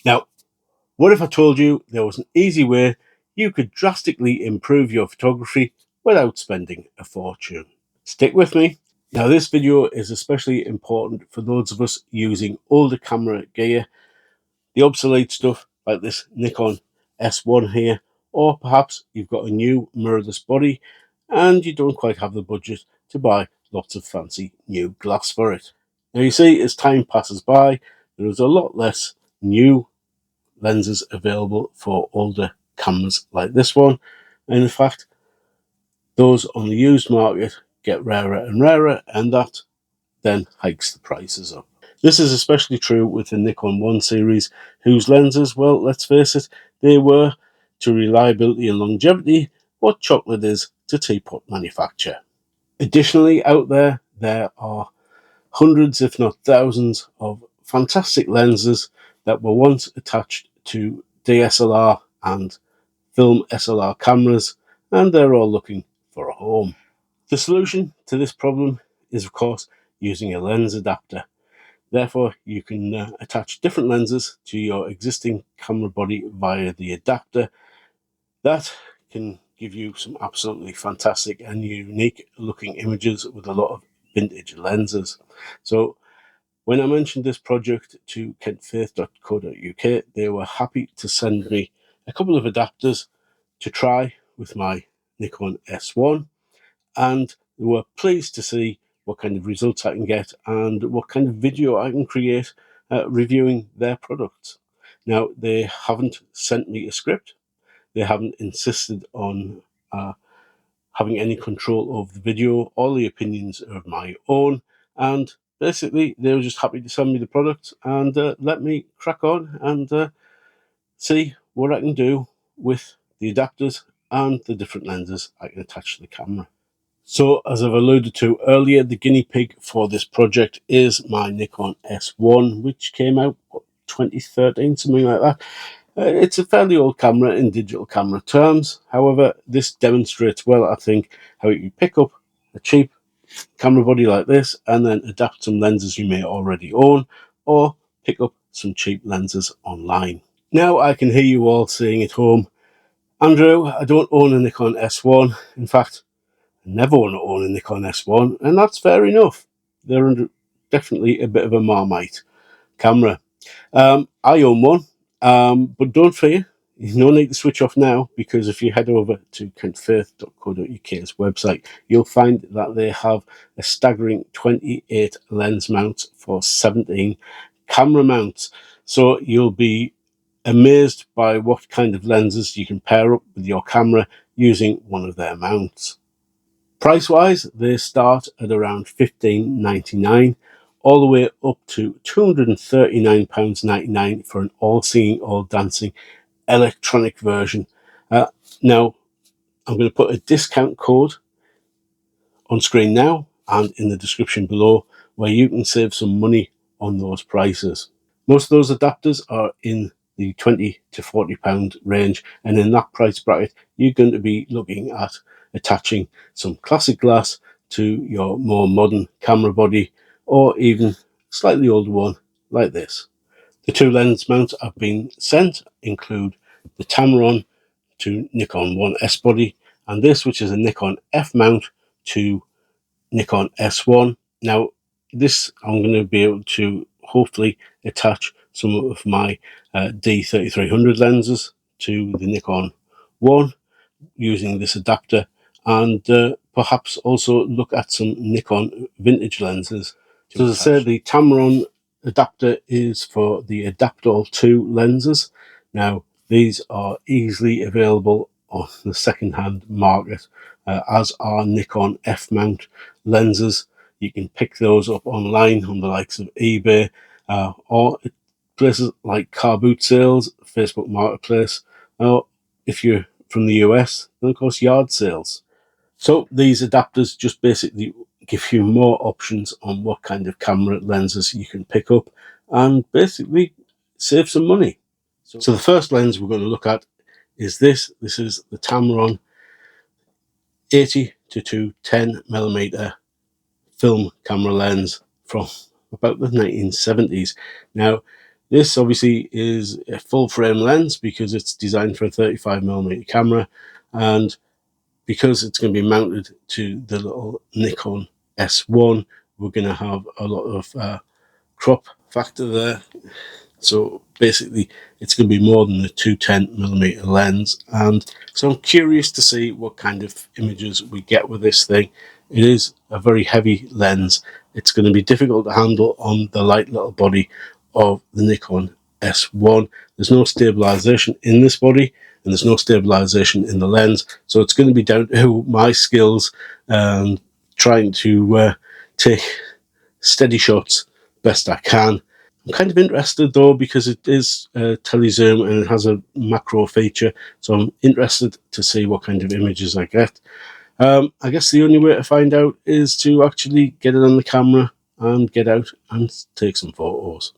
Now, what if I told you there was an easy way you could drastically improve your photography without spending a fortune? Stick with me. Now, this video is especially important for those of us using older camera gear, the obsolete stuff like this Nikon S1 here, or perhaps you've got a new mirrorless body and you don't quite have the budget to buy lots of fancy new glass for it. Now, you see, as time passes by, there is a lot less new lenses available for older cameras like this one, and in fact those on the used market get rarer and rarer, and that then hikes the prices up. This is especially true with the Nikon 1 series, whose lenses, well, let's face it, they were to reliability and longevity what chocolate is to teapot manufacture. Additionally, out there are hundreds if not thousands of fantastic lenses that were once attached to DSLR and film SLR cameras, and they're all looking for a home. The solution to this problem is, of course, using a lens adapter. Therefore, you can attach different lenses to your existing camera body via the adapter. That can give you some absolutely fantastic and unique looking images with a lot of vintage lenses. So when I mentioned this project to Kentfaith.co.uk, they were happy to send me a couple of adapters to try with my Nikon S1, and they were pleased to see what kind of results I can get and what kind of video I can create reviewing their products. Now, they haven't sent me a script. They haven't insisted on having any control over the video. All the opinions are of my own, and basically they were just happy to send me the product and let me crack on and see what I can do with the adapters and the different lenses I can attach to the camera. So, as I've alluded to earlier, the guinea pig for this project is my Nikon S1, which came out 2013, something like that. It's a fairly old camera in digital camera terms. However, this demonstrates well, I think, how you pick up a cheap camera body like this and then adapt some lenses you may already own, or pick up some cheap lenses online. Now I can hear you all saying at home, Andrew, I don't own a Nikon S1. In fact, I never want to own a Nikon S1, and that's fair enough. They're definitely a bit of a Marmite camera. I own one, but don't fear, you no need to switch off now, because if you head over to kentfaith.co.uk's website, you'll find that they have a staggering 28 lens mounts for 17 camera mounts. So you'll be amazed by what kind of lenses you can pair up with your camera using one of their mounts. Price-wise, they start at around $15.99, all the way up to £239.99 for an all-singing, all-dancing electronic version. Now, I'm going to put a discount code on screen now and in the description below, where you can save some money on those prices. Most of those adapters are in the £20 to £40 range, and in that price bracket, you're going to be looking at attaching some classic glass to your more modern camera body, or even slightly older one like this. The two lens mounts I've been sent include the Tamron to Nikon 1S body, and this, which is a Nikon F mount to Nikon S1. Now, this I'm going to be able to hopefully attach some of my D3300 lenses to the Nikon 1 using this adapter, and perhaps also look at some Nikon vintage lenses. So as I said, the Tamron adapter is for the Adaptall II lenses. Now, these are easily available on the second-hand market, as are Nikon F-mount lenses. You can pick those up online on the likes of eBay, or places like Car Boot Sales, Facebook Marketplace, or if you're from the US, then of course yard sales. So these adapters just basically give you more options on what kind of camera lenses you can pick up and basically save some money. So the first lens we're going to look at is this. This is the Tamron 80 to 210mm film camera lens from about the 1970s. Now, This obviously is a full frame lens because it's designed for a 35mm camera, and because it's going to be mounted to the little Nikon S1, we're going to have a lot of crop factor there. So basically it's going to be more than the 210mm lens, and so I'm curious to see what kind of images we get with this thing. It is a very heavy lens. It's going to be difficult to handle on the light little body of the Nikon S1. There's no stabilization in this body, and there's no stabilization in the lens, so it's going to be down to my skills and trying to take steady shots best I can. I'm kind of interested though because it is telezoom and it has a macro feature, so I'm interested to see what kind of images I get. I guess the only way to find out is to actually get it on the camera and get out and take some photos.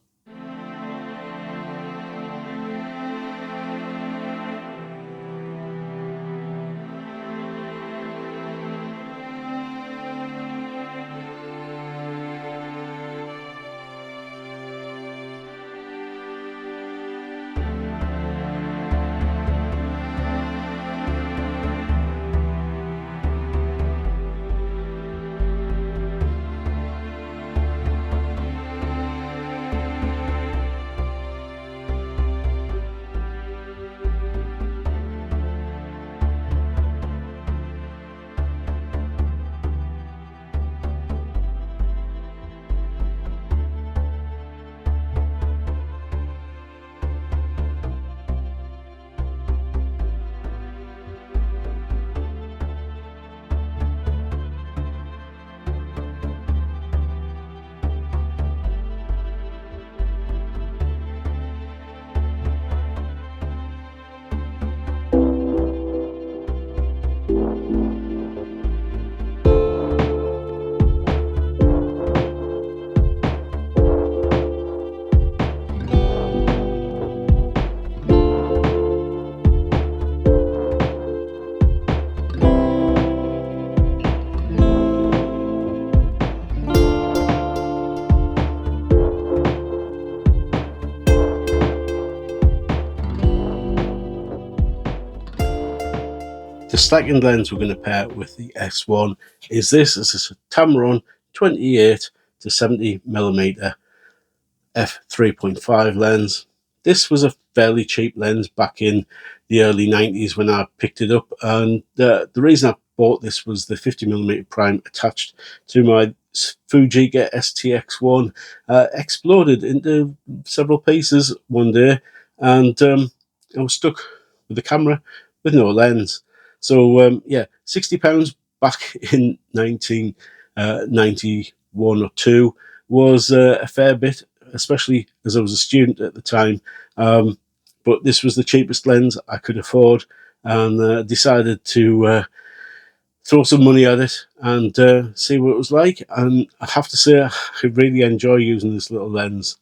The second lens we're going to pair with the S1 is this. This is a Tamron 28 to 70mm f3.5 lens. This was a fairly cheap lens back in the early 90s when I picked it up, and the reason I bought this was the 50mm prime attached to my Fujiga STX1 exploded into several pieces one day, and I was stuck with the camera with no lens. So yeah, £60 back in 1991 or 2 was a fair bit, especially as I was a student at the time. But this was the cheapest lens I could afford, and decided to throw some money at it and see what it was like. And I have to say, I really enjoy using this little lens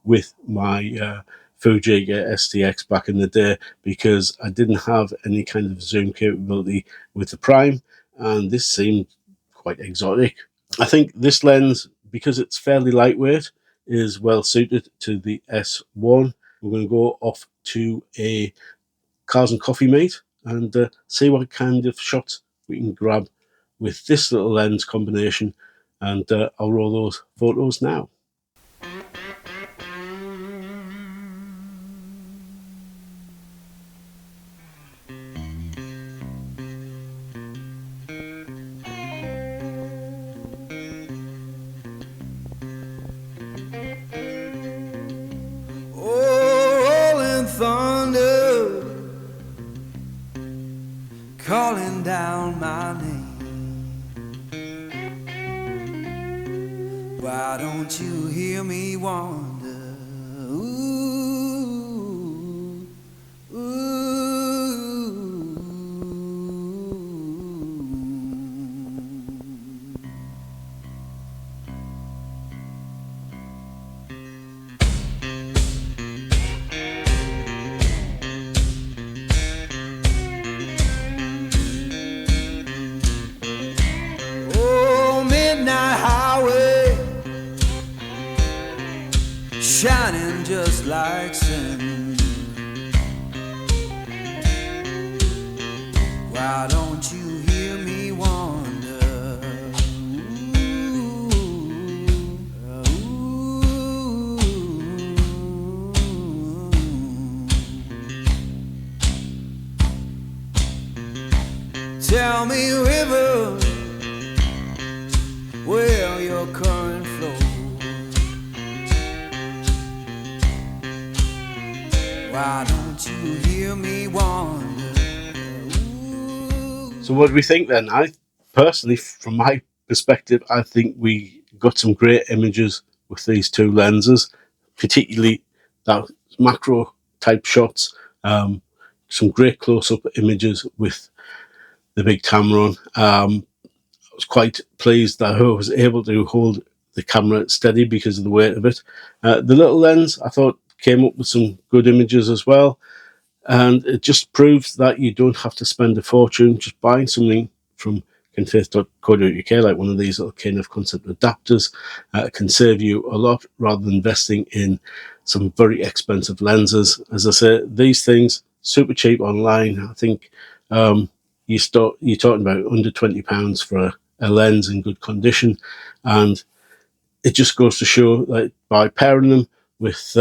with my Fujiga STX back in the day, because I didn't have any kind of zoom capability with the prime, and this seemed quite exotic. I think this lens, because it's fairly lightweight, is well suited to the S1. We're going to go off to a Cars and Coffee meet and see what kind of shots we can grab with this little lens combination, and I'll roll those photos now. Thunder calling down my name. Why don't you hear me wonder? Ooh, ooh. like sin. Why don't you hear me wonder? Tell me, river, where your current flows. Why don't you hear me wonder? So what do we think then? I personally, from my perspective, I think we got some great images with these two lenses, particularly that macro type shots, some great close-up images with the big Tamron. I was quite pleased that I was able to hold the camera steady because of the weight of it. The little lens, I thought, came up with some good images as well. And it just proves that you don't have to spend a fortune just buying something from Kentfaith.co.uk, like one of these little K&F Concept adapters. Can save you a lot rather than investing in some very expensive lenses. As I say, these things super cheap online. I think you're talking about under £20 for a lens in good condition, and it just goes to show that by pairing them with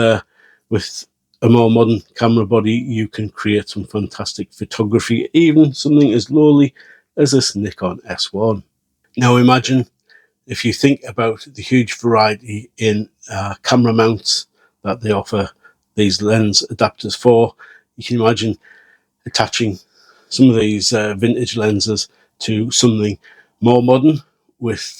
a more modern camera body, you can create some fantastic photography, even something as lowly as this Nikon S1. Now imagine if you think about the huge variety in camera mounts that they offer these lens adapters for. You can imagine attaching some of these vintage lenses to something more modern with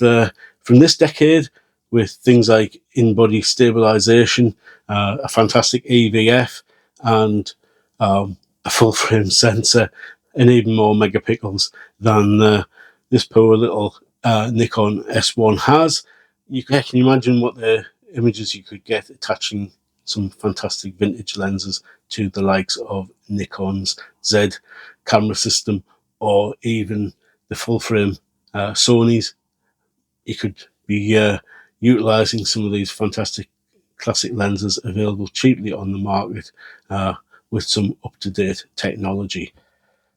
from this decade, with things like in-body stabilization, a fantastic EVF, and a full-frame sensor, and even more megapixels than this poor little Nikon S1 has. Can you imagine what the images you could get attaching some fantastic vintage lenses to the likes of Nikon's Z camera system, or even the full frame Sony's? You could be utilizing some of these fantastic classic lenses available cheaply on the market with some up-to-date technology.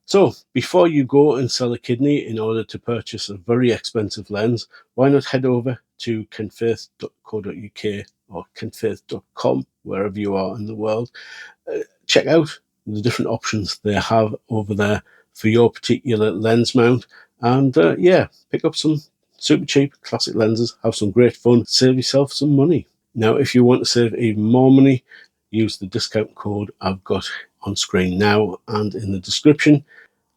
So before you go and sell a kidney in order to purchase a very expensive lens, why not head over to kentfaith.co.uk or kentfaith.com, wherever you are in the world. Check out the different options they have over there for your particular lens mount, and pick up some super cheap classic lenses, have some great fun, save yourself some money. Now, if you want to save even more money, use the discount code I've got on screen now and in the description.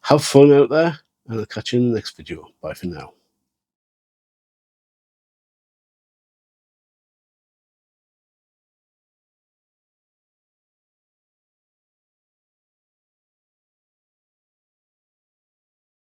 Have fun out there, and I'll catch you in the next video. Bye for now.